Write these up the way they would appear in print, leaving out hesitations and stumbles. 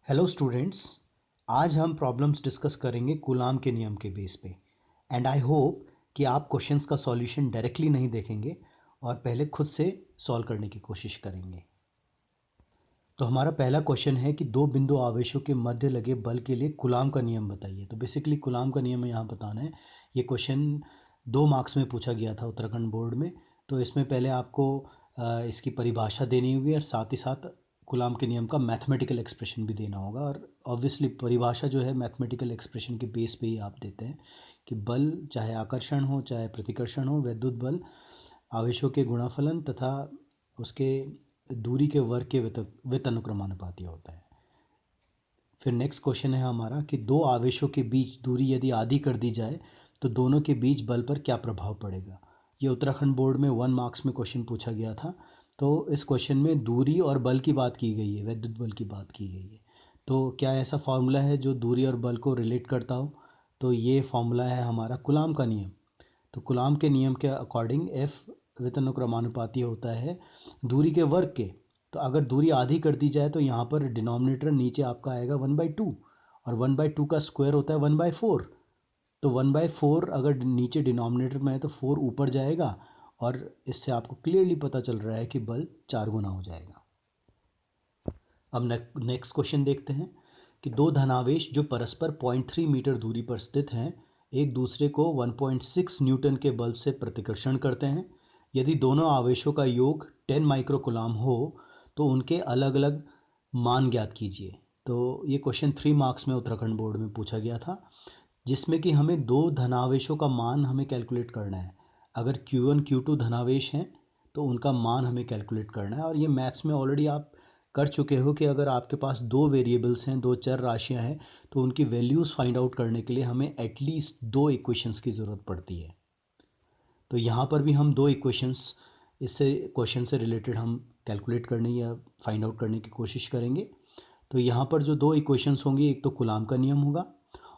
Hello students. आज हम problems discuss करेंगे कूलाम के नियम के बेस पे। एंड आई होप कि आप क्वेश्चंस का सॉल्यूशन डायरेक्टली नहीं देखेंगे और पहले खुद से सॉल्व करने की कोशिश करेंगे। तो हमारा पहला क्वेश्चन है कि दो बिंदु आवेशों के मध्य लगे बल के लिए कूलाम का नियम बताइए। तो बेसिकली कूलाम का नियम यहाँ बताना है। ये क्वेश्चन 2 मार्क्स में पूछा गया था उत्तराखंड बोर्ड में। तो इसमें पहले आपको इसकी परिभाषा देनी होगी और साथ ही साथ कूलाम के नियम का मैथमेटिकल एक्सप्रेशन भी देना होगा। और ऑब्वियसली परिभाषा जो है मैथमेटिकल एक्सप्रेशन के बेस पे ही आप देते हैं कि बल चाहे आकर्षण हो चाहे प्रतिकर्षण हो, वैद्युत बल आवेशों के गुणाफलन तथा उसके दूरी के वर्ग के व्युत्क्रमानुपाती होता है। फिर नेक्स्ट क्वेश्चन है हमारा कि दो आवेशों के बीच दूरी यदि आधी कर दी जाए तो दोनों के बीच बल पर क्या प्रभाव पड़ेगा। ये उत्तराखंड बोर्ड में 1 मार्क्स में क्वेश्चन पूछा गया था। तो इस क्वेश्चन में दूरी और बल की बात की गई है, वैद्युत बल की बात की गई है। तो क्या ऐसा फॉर्मूला है जो दूरी और बल को रिलेट करता हो? तो ये फॉर्मूला है हमारा कूलाम का नियम। तो कूलाम के नियम के अकॉर्डिंग एफ व्युत्क्रमानुपाती होता है दूरी के वर्ग के। तो अगर दूरी आधी कर दी जाए तो यहाँ पर डिनोमिनेटर नीचे आपका आएगा 1/2 और 1/2 का स्क्वायर होता है 1/4। तो 1/4 अगर नीचे डिनोमिनेटर में है तो 4 ऊपर जाएगा और इससे आपको क्लियरली पता चल रहा है कि बल 4 गुना हो जाएगा। अब नेक्स्ट क्वेश्चन देखते हैं कि दो धनावेश जो परस्पर 0.3 मीटर दूरी पर स्थित हैं एक दूसरे को 1.6 न्यूटन के बल से प्रतिकर्षण करते हैं। यदि दोनों आवेशों का योग 10 माइक्रोकूलाम हो तो उनके अलग अलग मान ज्ञात कीजिए। तो ये क्वेश्चन 3 मार्क्स में उत्तराखंड बोर्ड में पूछा गया था, जिसमें कि हमें दो धनावेशों का मान हमें कैलकुलेट करना है। अगर Q1 Q2 धनावेश हैं तो उनका मान हमें कैलकुलेट करना है। और ये मैथ्स में ऑलरेडी आप कर चुके हो कि अगर आपके पास दो वेरिएबल्स हैं, दो चर राशियां हैं, तो उनकी वैल्यूज़ फाइंड आउट करने के लिए हमें एटलीस्ट 2 इक्वेशंस की ज़रूरत पड़ती है। तो यहाँ पर भी हम 2 इक्वेशंस इससे क्वेश्चन से रिलेटेड हम कैलकुलेट करने या फाइंड आउट करने की कोशिश करेंगे। तो यहाँ पर जो 2 इक्वेशंस होंगी, एक तो कूलाम का नियम होगा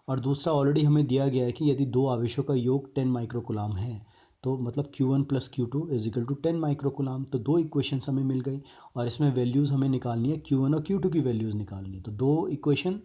और दूसरा ऑलरेडी हमें दिया गया है कि यदि दो आवेशों का योग 10 माइक्रोकूलाम है तो मतलब Q1 + Q2 = 10 माइक्रोकूलाम। तो 2 इक्वेशंस हमें मिल गई और इसमें वैल्यूज़ हमें निकालनी है, Q1 और Q2 की वैल्यूज़ निकालनी है। तो 2 इक्वेशन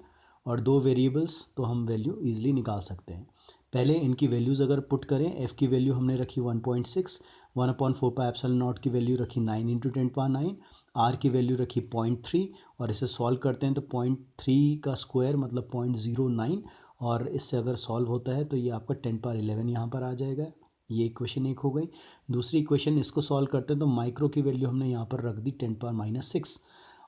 और 2 वेरिएबल्स, तो हम वैल्यू ईजिली निकाल सकते हैं। पहले इनकी वैल्यूज़ अगर पुट करें, F की वैल्यू हमने रखी 1.6, 1/4πε0 की वैल्यू रखी 9 × 10⁻9, R की वैल्यू रखी 0.3 और इसे सॉल्व करते हैं तो 0.3 का स्क्वायर मतलब 0.09 और इससे अगर सॉल्व होता है तो ये आपका 10⁻11 यहाँ पर आ जाएगा। ये इक्वेशन एक हो गई। दूसरी इक्वेशन इसको सॉल्व करते हैं तो माइक्रो की वैल्यू हमने यहाँ पर रख दी 10⁻6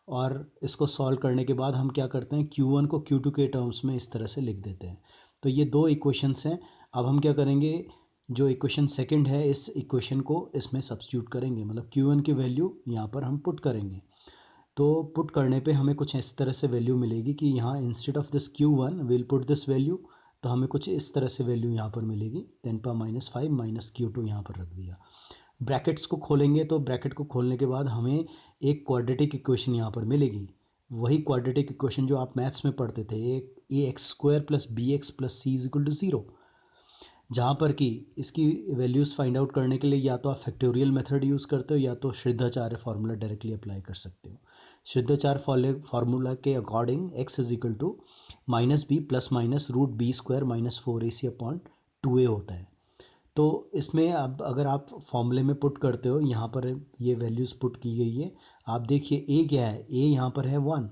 और इसको सॉल्व करने के बाद हम क्या करते हैं, Q1 को Q2 के टर्म्स में इस तरह से लिख देते हैं। तो ये 2 इक्वेशंस हैं। अब हम क्या करेंगे, जो इक्वेशन सेकंड है इस इक्वेशन को इसमें सब्स्टिट्यूट करेंगे, मतलब Q1 की वैल्यू यहाँ पर हम पुट करेंगे। तो पुट करने पे हमें कुछ इस तरह से वैल्यू मिलेगी कि यहाँ instead of this Q1 will put this value. तो हमें कुछ इस तरह से वैल्यू यहाँ पर मिलेगी 10⁻5 - Q2 यहाँ पर रख दिया। ब्रैकेट्स को खोलेंगे तो ब्रैकेट को खोलने के बाद हमें एक क्वाड्रेटिक इक्वेशन यहाँ पर मिलेगी। वही क्वाड्रेटिक इक्वेशन जो आप मैथ्स में पढ़ते थे, एक ax² + bx + c = 0, जहाँ पर कि इसकी वैल्यूज़ फाइंड आउट करने के लिए या तो आप फैक्टोरियल मेथड यूज़ करते हो या तो श्रिद्धाचार्य फार्मूला डायरेक्टली अप्लाई कर सकते हो। श्रिद्धाचार्य फार्मूला के according x = -b ± √b² - 4ac/2a होता है। तो इसमें अब अगर आप फॉर्मूले में पुट करते हो, यहाँ पर ये वैल्यूज़ पुट की गई है। आप देखिए a क्या है, a यहाँ पर है 1,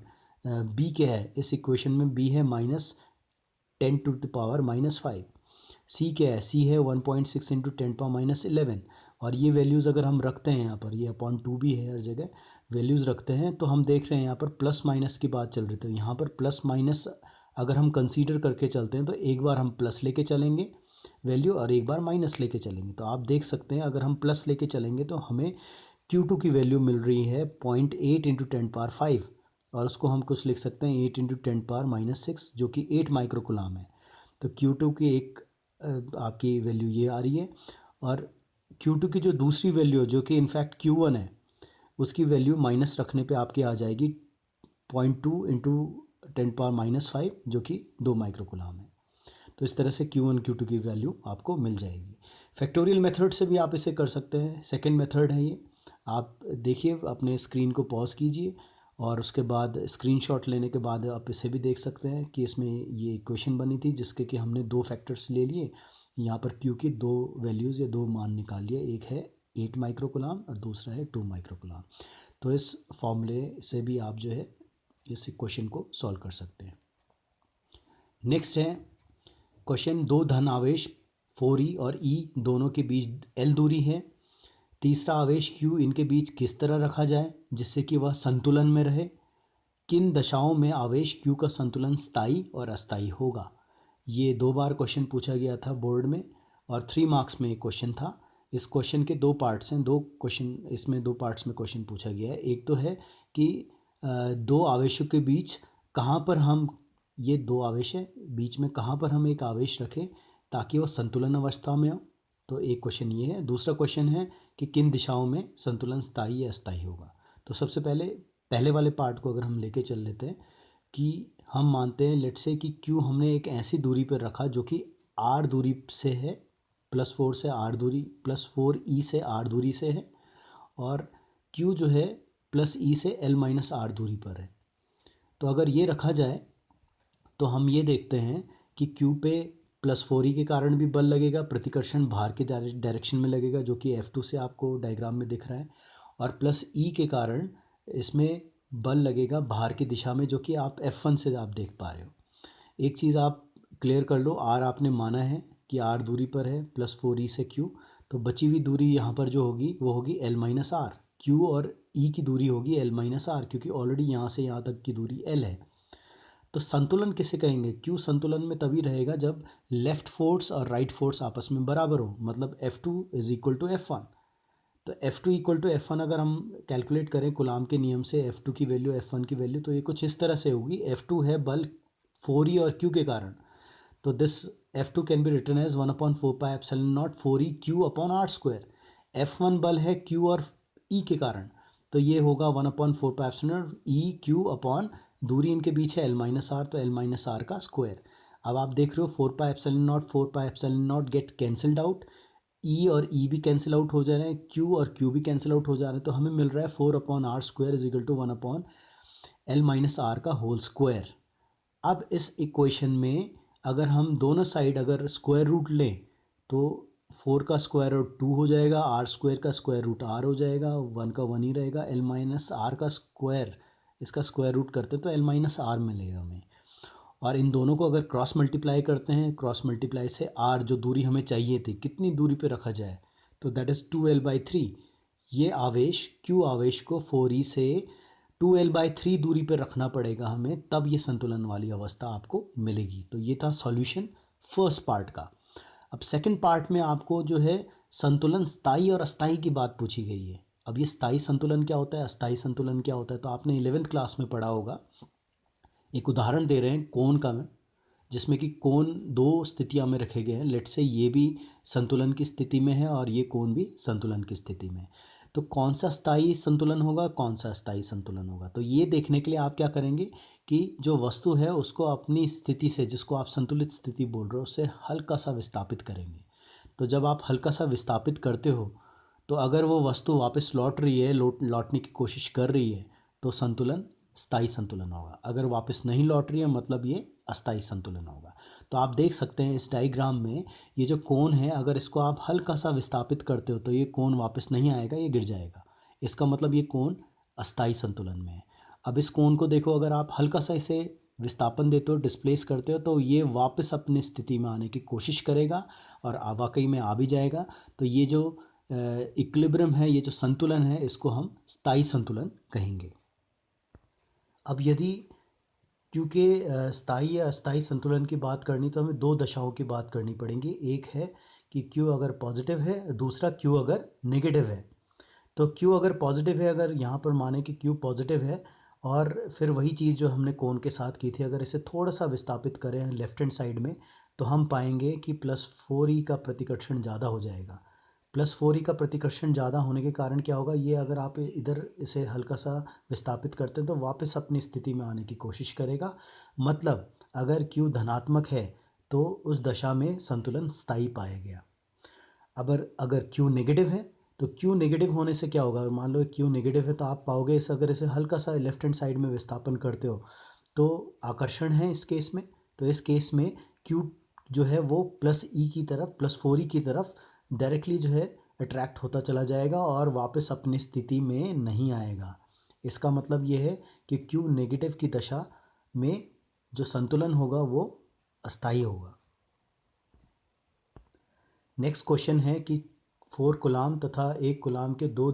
b क्या है इस इक्वेशन में, b है -10⁻⁻5, c क्या है, c है 1.6 × 10⁻11। और ये वैल्यूज़ अगर हम रखते हैं यहाँ पर, ये /2 भी है हर जगह वैल्यूज़ रखते हैं, तो हम देख रहे हैं यहाँ पर प्लस माइनस की बात चल रही थी। यहाँ पर प्लस माइनस अगर हम कंसीडर करके चलते हैं तो एक बार हम प्लस लेके चलेंगे वैल्यू और एक बार माइनस लेके चलेंगे। तो आप देख सकते हैं अगर हम प्लस लेके चलेंगे तो हमें Q2 की वैल्यू मिल रही है 0.8 × 10⁻5 और उसको हम कुछ लिख सकते हैं 8 × 10⁻6 जो कि 8 माइक्रोकूलाम है। तो Q2 की एक आपकी वैल्यू ये आ रही है और Q2 की जो दूसरी वैल्यू जो कि इनफैक्ट Q1 है उसकी वैल्यू माइनस रखने पे आपकी आ जाएगी 0.2 × 10⁻5 जो कि 2 माइक्रोकूलाम है। तो इस तरह से Q1 Q2 की वैल्यू आपको मिल जाएगी। फैक्टोरियल मेथड से भी आप इसे कर सकते हैं, सेकंड मेथड है ये। आप देखिए, अपने स्क्रीन को पॉज कीजिए और उसके बाद स्क्रीनशॉट लेने के बाद आप इसे भी देख सकते हैं कि इसमें ये इक्वेशन बनी थी जिसके कि हमने दो फैक्टर्स ले लिए। यहाँ पर क्यू की दो वैल्यूज़ या दो मान निकाल लिए, एक है 8 माइक्रोकुलाम और दूसरा है 2 माइक्रोकुलाम। तो इस फॉर्मूले से भी आप जो है इस इक्वेशन को सॉल्व कर सकते हैं। नेक्स्ट है क्वेश्चन, दो धन आवेश 4e और e दोनों के बीच l दूरी है। तीसरा आवेश q इनके बीच किस तरह रखा जाए जिससे कि वह संतुलन में रहे। किन दशाओं में आवेश q का संतुलन स्थायी और अस्थायी होगा। ये 2 बार क्वेश्चन पूछा गया था बोर्ड में और 3 मार्क्स में एक क्वेश्चन था। इस क्वेश्चन के 2 पार्ट्स हैं, 2 क्वेश्चन इसमें 2 पार्ट्स में क्वेश्चन पूछा गया है। एक तो है कि दो आवेशों के बीच कहाँ पर हम, ये दो आवेश है, बीच में कहाँ पर हम एक आवेश रखें ताकि वह संतुलन अवस्था में हो। तो एक क्वेश्चन ये है। दूसरा क्वेश्चन है कि किन दिशाओं में संतुलन स्थायी या अस्थायी होगा। तो सबसे पहले वाले पार्ट को अगर हम लेके चल लेते हैं कि हम मानते हैं लेट्स से कि क्यू हमने एक ऐसी दूरी पर रखा जो कि आर दूरी से है, +4 से आर दूरी, +4e से आर दूरी से है, और क्यू जो है +e से l-r दूरी पर है। तो अगर ये रखा जाए तो हम ये देखते हैं कि क्यू पे +4e के कारण भी बल लगेगा, प्रतिकर्षण भार के डायरेक्शन में लगेगा जो कि F2 से आपको डायग्राम में दिख रहा है, और +e के कारण इसमें बल लगेगा भार की दिशा में जो कि आप F1 से आप देख पा रहे हो। एक चीज़ आप क्लियर कर लो, r आपने माना है कि r दूरी पर है +4e से q, तो बची हुई दूरी यहाँ पर जो होगी वो होगी l-r। q और e की दूरी होगी l-r क्योंकि ऑलरेडी यहाँ से यहाँ तक की दूरी l है। तो संतुलन किसे कहेंगे? क्यू संतुलन में तभी रहेगा जब लेफ्ट फोर्स और राइट फोर्स आपस में बराबर हो, मतलब F2 = F1। तो F2 = F1 अगर हम कैलकुलेट करें कूलाम के नियम से F2 की वैल्यू F1 की वैल्यू, तो ये कुछ इस तरह से होगी। F2 है बल 4e और q के कारण, तो this F2 can be written as 1/4πε0 4eq/r²। F1 बल है q और e के कारण, तो ये होगा 1/4πε0 eq/ दूरी इनके बीच है l-r, तो l-r का स्क्वायर। अब आप देख रहे हो 4πε0 गेट कैंसल्ड आउट, e और e भी कैंसिल आउट हो जा रहे हैं, q और q भी कैंसिल आउट हो जा रहे हैं, तो हमें मिल रहा है 4/r² = 1/l-r का होल स्क्वायर। अब इस इक्वेशन में अगर हम दोनों साइड अगर स्क्वायर रूट लें तो 4 का स्क्वायर रूट 2 हो जाएगा, r² का स्क्वायर रूट r हो जाएगा, 1 का 1 ही रहेगा, l-r का स्क्वायर, इसका स्क्वायर रूट करते हैं तो l-r मिलेगा हमें। और इन दोनों को अगर क्रॉस मल्टीप्लाई करते हैं, क्रॉस मल्टीप्लाई से r जो दूरी हमें चाहिए थी कितनी दूरी पे रखा जाए, तो दैट इज़ 2l/3। ये आवेश q आवेश को 4e से 2l/3 दूरी पे रखना पड़ेगा हमें, तब ये संतुलन वाली अवस्था आपको मिलेगी। तो ये था सॉल्यूशन फर्स्ट पार्ट का। अब सेकंड पार्ट में आपको जो है संतुलन स्थायी और अस्थायी की बात पूछी गई है। अब ये स्थायी संतुलन क्या होता है, अस्थायी संतुलन क्या होता है, तो आपने 11th क्लास में पढ़ा होगा। एक उदाहरण दे रहे हैं कोण का, जिसमें कि कोण दो स्थितियों में रखे गए हैं। लेट्स से ये भी संतुलन की स्थिति में है और ये कोण भी संतुलन की स्थिति में है। तो कौन सा स्थायी संतुलन होगा, कौन सा अस्थायी संतुलन होगा, तो ये देखने के लिए आप क्या करेंगे कि जो वस्तु है उसको अपनी स्थिति से, जिसको आप संतुलित स्थिति बोल रहे हो, उससे हल्का सा विस्थापित करेंगे। तो जब आप हल्का सा विस्थापित करते हो तो अगर वो वस्तु वापस लौट रही है, लौटने की कोशिश कर रही है, तो संतुलन स्थायी संतुलन होगा। अगर वापस नहीं लौट रही है मतलब ये अस्थायी संतुलन होगा। तो आप देख सकते हैं इस डायग्राम में ये जो कोण है, अगर इसको आप हल्का सा विस्थापित करते हो तो ये कोण वापस नहीं आएगा, ये गिर जाएगा। इसका मतलब ये कोण अस्थायी संतुलन में है। अब इस कोण को देखो, अगर आप हल्का सा इसे विस्थापन देते हो, डिस्प्लेस करते हो, तो ये वापस अपनी स्थिति में आने की कोशिश करेगा और वाकई में आ भी जाएगा। तो ये जो इक्विलिब्रियम है, ये जो संतुलन है, इसको हम स्थायी संतुलन कहेंगे। अब यदि क्योंकि स्थायी या अस्थायी संतुलन की बात करनी तो हमें दो दशाओं की बात करनी पड़ेगी। एक है कि क्यू अगर पॉजिटिव है, दूसरा क्यू अगर नेगेटिव है। तो क्यू अगर पॉजिटिव है, अगर यहाँ पर माने कि क्यू पॉजिटिव है और फिर वही चीज़ जो हमने कोण के साथ की थी, अगर इसे थोड़ा सा विस्थापित करें लेफ्ट हैंड साइड में, तो हम पाएंगे कि +4e का प्रतिकर्षण ज़्यादा हो जाएगा। +4e का प्रतिकर्षण ज़्यादा होने के कारण क्या होगा, ये अगर आप इधर इसे हल्का सा विस्थापित करते हैं तो वापस अपनी स्थिति में आने की कोशिश करेगा। मतलब अगर Q धनात्मक है तो उस दशा में संतुलन स्थायी पाया गया। अगर Q नेगेटिव है तो क्यू नेगेटिव होने से क्या होगा, मान लो क्यू नेगेटिव है तो आप पाओगे इस अगर इसे हल्का सा लेफ्ट हैंड साइड में विस्थापन करते हो तो आकर्षण है इस केस में, तो इस केस में क्यू जो है वो प्लस ई की तरफ प्लस 4 ई की तरफ डायरेक्टली जो है अट्रैक्ट होता चला जाएगा और वापस अपनी स्थिति में नहीं आएगा। इसका मतलब ये है कि क्यू नेगेटिव की दशा में जो संतुलन होगा वो अस्थायी होगा। नेक्स्ट क्वेश्चन है कि 4 कूलाम तथा 1 कूलाम के दो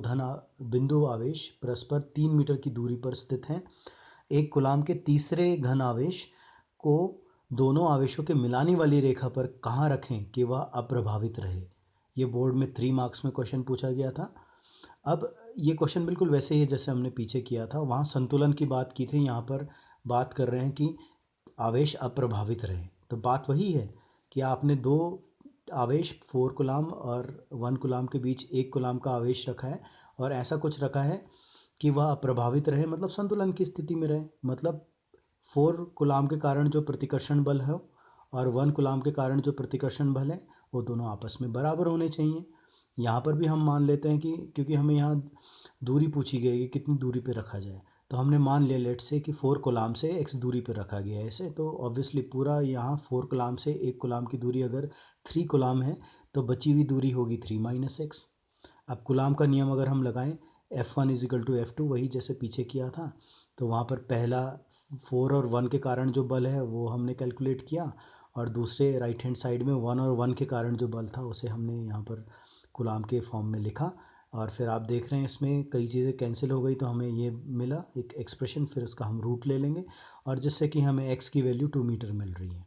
बिंदु आवेश परस्पर 3 मीटर की दूरी पर स्थित हैं। 1 कूलाम के तीसरे घन आवेश को दोनों आवेशों के मिलाने वाली रेखा पर कहाँ रखें कि वह अप्रभावित रहे। ये बोर्ड में 3 मार्क्स में क्वेश्चन पूछा गया था। अब ये क्वेश्चन बिल्कुल वैसे ही है जैसे हमने पीछे किया था, वहाँ संतुलन की बात की थी, यहाँ पर बात कर रहे हैं कि आवेश अप्रभावित रहे। तो बात वही है कि आपने दो आवेश 4 कूलाम और 1 कूलाम के बीच 1 कूलाम का आवेश रखा है और ऐसा कुछ रखा है कि वह अप्रभावित रहे, मतलब संतुलन की स्थिति में रहे। मतलब 4 कूलाम के कारण जो प्रतिकर्षण बल है और 1 कूलाम के कारण जो प्रतिकर्षण बल है वो दोनों आपस में बराबर होने चाहिए। यहाँ पर भी हम मान लेते हैं कि क्योंकि हमें यहाँ दूरी पूछी गई कि कितनी दूरी पे रखा जाए, तो हमने मान लिया लेट से कि 4 कूलाम से x दूरी पे रखा गया है इसे, तो ऑब्वियसली पूरा यहाँ 4 कूलाम से 1 कूलाम की दूरी अगर 3 कूलाम है तो बची हुई दूरी होगी 3 माइनस एक्स। अब कूलाम का नियम अगर हम लगाएं F1 इजिकल टू F2, वही जैसे पीछे किया था, तो वहाँ पर पहला 4 और 1 के कारण जो बल है वो हमने कैलकुलेट किया और दूसरे राइट हैंड साइड में 1 और 1 के कारण जो बल था उसे हमने यहाँ पर कूलाम के फॉर्म में लिखा। और फिर आप देख रहे हैं इसमें कई चीज़ें कैंसिल हो गई तो हमें ये मिला एक एक्सप्रेशन, फिर उसका हम रूट ले लेंगे और जिससे कि हमें x की वैल्यू 2 मीटर मिल रही है।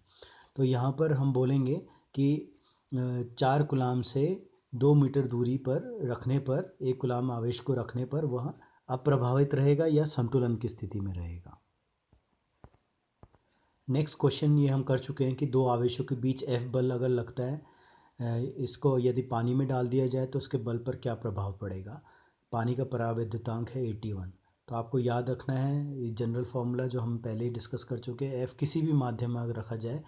तो यहाँ पर हम बोलेंगे कि 4 कूलाम से 2 मीटर दूरी पर रखने पर 1 कूलाम आवेश को रखने पर वह अप्रभावित रहेगा या संतुलन की स्थिति में रहेगा। नेक्स्ट क्वेश्चन ये हम कर चुके हैं कि दो आवेशों के बीच F बल अगर लगता है, इसको यदि पानी में डाल दिया जाए तो उसके बल पर क्या प्रभाव पड़ेगा। पानी का परावैद्युतांक है 81। तो आपको याद रखना है ये जनरल फार्मूला जो हम पहले ही डिस्कस कर चुके हैं, F किसी भी माध्यम में अगर रखा जाए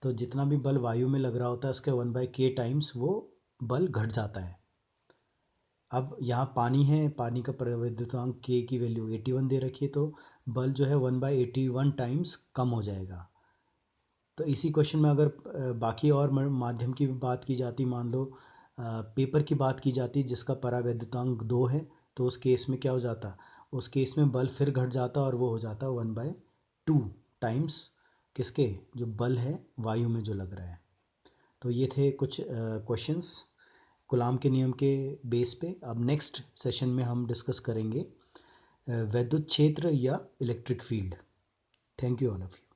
तो जितना भी बल वायु में लग रहा होता है उसके 1/k टाइम्स वो बल घट जाता है। अब यहाँ पानी है, पानी का परावैद्युतांक k की वैल्यू 81 दे रखी है, तो बल जो है 1/81 टाइम्स कम हो जाएगा। तो इसी क्वेश्चन में अगर बाकी और माध्यम की बात की जाती, मान लो पेपर की बात की जाती जिसका परावैद्युतांक 2 है, तो उस केस में क्या हो जाता, उस केस में बल फिर घट जाता और वो हो जाता 1/2 टाइम्स किसके, जो बल है वायु में जो लग रहा है। तो ये थे कुछ क्वेश्चंस कूलाम के नियम के बेस पे। अब नेक्स्ट सेशन में हम डिस्कस करेंगे विद्युत क्षेत्र या electric field. Thank you all of you.